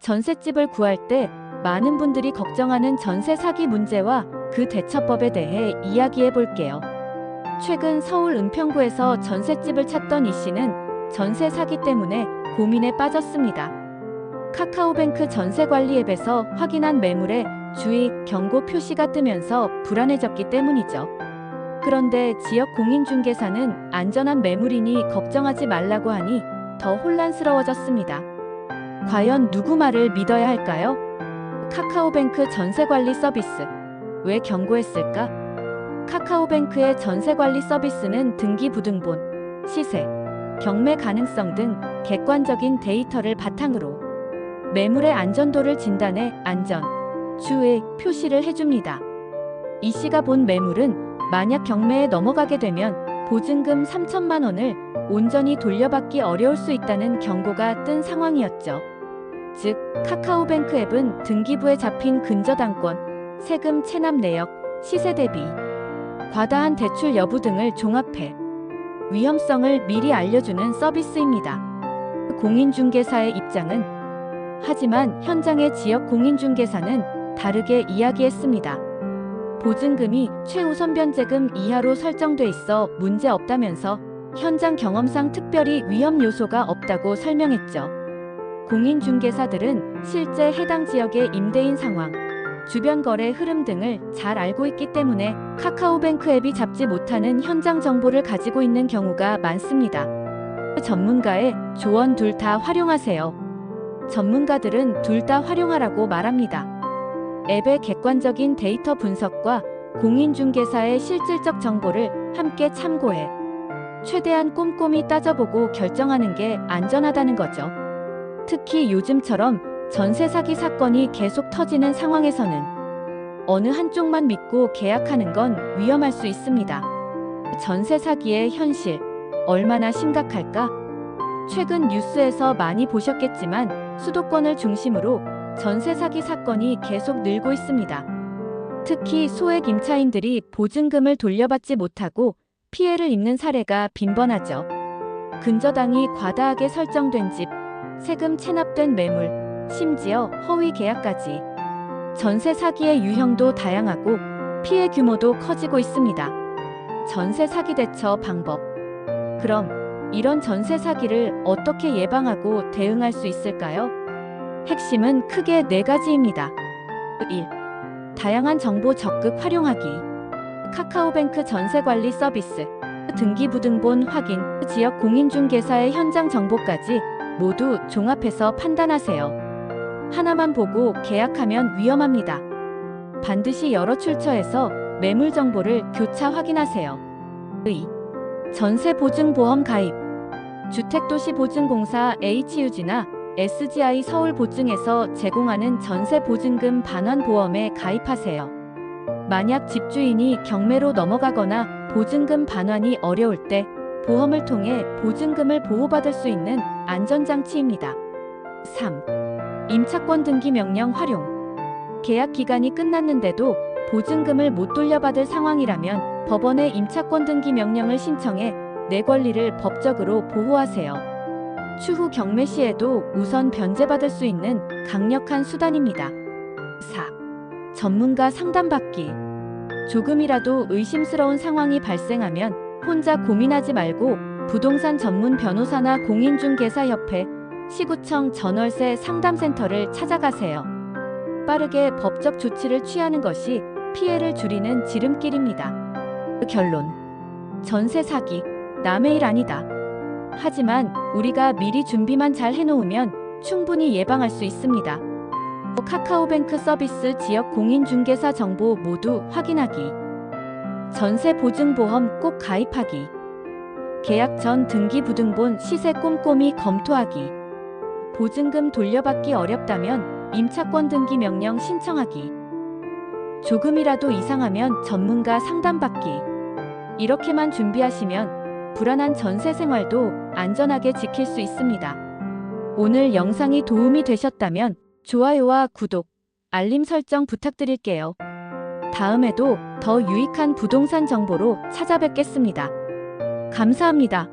전셋집을 구할 때 많은 분들이 걱정하는 전세 사기 문제와 그 대처법에 대해 이야기해 볼게요. 최근 서울 은평구에서 전셋집을 찾던 이 씨는 전세 사기 때문에 고민에 빠졌습니다. 카카오뱅크 전세관리 앱에서 확인한 매물에 주의, 경고 표시가 뜨면서 불안해졌기 때문이죠. 그런데 지역 공인중개사는 안전한 매물이니 걱정하지 말라고 하니 더 혼란스러워졌습니다. 과연 누구 말을 믿어야 할까요? 카카오뱅크 전세관리 서비스. 왜 경고했을까? 카카오뱅크의 전세관리 서비스는 등기부등본, 시세, 경매 가능성 등 객관적인 데이터를 바탕으로 매물의 안전도를 진단해 안전, 주의 표시를 해줍니다. 이 씨가 본 매물은 만약 경매에 넘어가게 되면 보증금 3천만 원을 온전히 돌려받기 어려울 수 있다는 경고가 뜬 상황이었죠. 즉, 카카오뱅크 앱은 등기부에 잡힌 근저당권, 세금 체납 내역, 시세 대비, 과다한 대출 여부 등을 종합해 위험성을 미리 알려주는 서비스입니다. 공인중개사의 입장은 하지만 현장의 지역 공인중개사는 다르게 이야기했습니다. 보증금이 최우선 변제금 이하로 설정돼 있어 문제 없다면서 현장 경험상 특별히 위험 요소가 없다고 설명했죠. 공인중개사들은 실제 해당 지역의 임대인 상황, 주변 거래 흐름 등을 잘 알고 있기 때문에 카카오뱅크 앱이 잡지 못하는 현장 정보를 가지고 있는 경우가 많습니다. 전문가의 조언 둘 다 활용하세요. 전문가들은 둘 다 활용하라고 말합니다. 앱의 객관적인 데이터 분석과 공인중개사의 실질적 정보를 함께 참고해 최대한 꼼꼼히 따져보고 결정하는 게 안전하다는 거죠. 특히 요즘처럼 전세 사기 사건이 계속 터지는 상황에서는 어느 한쪽만 믿고 계약하는 건 위험할 수 있습니다. 전세 사기의 현실, 얼마나 심각할까? 최근 뉴스에서 많이 보셨겠지만 수도권을 중심으로 전세 사기 사건이 계속 늘고 있습니다. 특히 소액 임차인들이 보증금을 돌려받지 못하고 피해를 입는 사례가 빈번하죠. 근저당이 과다하게 설정된 집, 세금 체납된 매물, 심지어 허위 계약까지. 전세 사기의 유형도 다양하고 피해 규모도 커지고 있습니다. 전세 사기 대처 방법. 그럼 이런 전세 사기를 어떻게 예방하고 대응할 수 있을까요? 핵심은 크게 4가지입니다. 1. 다양한 정보 적극 활용하기. 카카오뱅크 전세관리 서비스, 등기부등본 확인, 지역 공인중개사의 현장 정보까지 모두 종합해서 판단하세요. 하나만 보고 계약하면 위험합니다. 반드시 여러 출처에서 매물 정보를 교차 확인하세요. 2. 전세보증보험 가입. 주택도시보증공사 HUG나 SGI 서울보증에서 제공하는 전세보증금 반환보험에 가입하세요. 만약 집주인이 경매로 넘어가거나 보증금 반환이 어려울 때 보험을 통해 보증금을 보호받을 수 있는 안전장치입니다. 3. 임차권 등기 명령 활용. 계약 기간이 끝났는데도 보증금을 못 돌려받을 상황이라면 법원에 임차권 등기 명령을 신청해 내 권리를 법적으로 보호하세요. 추후 경매 시에도 우선 변제받을 수 있는 강력한 수단입니다. 4. 전문가 상담받기. 조금이라도 의심스러운 상황이 발생하면 혼자 고민하지 말고 부동산 전문 변호사나 공인중개사협회, 시구청 전월세 상담센터를 찾아가세요. 빠르게 법적 조치를 취하는 것이 피해를 줄이는 지름길입니다. 결론. 전세 사기, 남의 일 아니다. 하지만 우리가 미리 준비만 잘 해놓으면 충분히 예방할 수 있습니다. 카카오뱅크 서비스 지역 공인중개사 정보 모두 확인하기. 전세보증보험 꼭 가입하기. 계약 전 등기부등본 시세 꼼꼼히 검토하기. 보증금 돌려받기 어렵다면 임차권 등기 명령 신청하기. 조금이라도 이상하면 전문가 상담받기. 이렇게만 준비하시면 불안한 전세 생활도 안전하게 지킬 수 있습니다. 오늘 영상이 도움이 되셨다면 좋아요와 구독, 알림 설정 부탁드릴게요. 다음에도 더 유익한 부동산 정보로 찾아뵙겠습니다. 감사합니다.